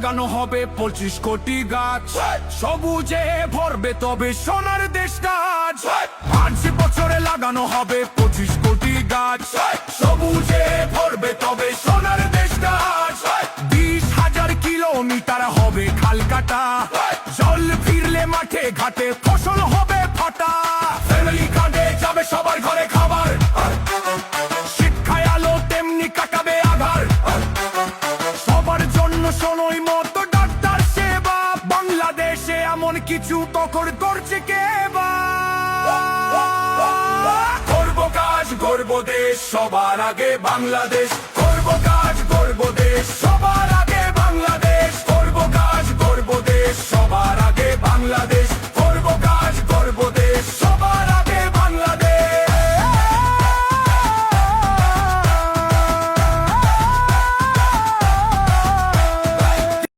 লাগানো হবে 25 কোটি গাছ, সবুজে ভরবে তবে সোনার দেশটা আজ। 5 বছরে লাগানো হবে 25 কোটি গাছ, সবুজে ভরবে তবে সোনার দেশটা আজ। 20,000 কিলোমিটার হবে খাল কাটা, জল ফিরলে মাঠে ঘাটে ফসল হবে ফাটা। ফ্যামিলি কার্ডে যাবে সবার ঘরে খাবার, শিক্ষায় আলো তেমনি কাটাবে আধার। সবার জন্য সময় মতো ডাক্তার সেবা, বাংলাদেশে এমন কিছু তখন করছে কে বা? করবো কাজ গর্ব দেশ, সবার আগে বাংলাদেশ। করবো কাজ গর্ব দেশ, সবার আগে বাংলাদেশ। করবো কাজ গর্ব দেশ, সবার আগে বাংলাদেশ।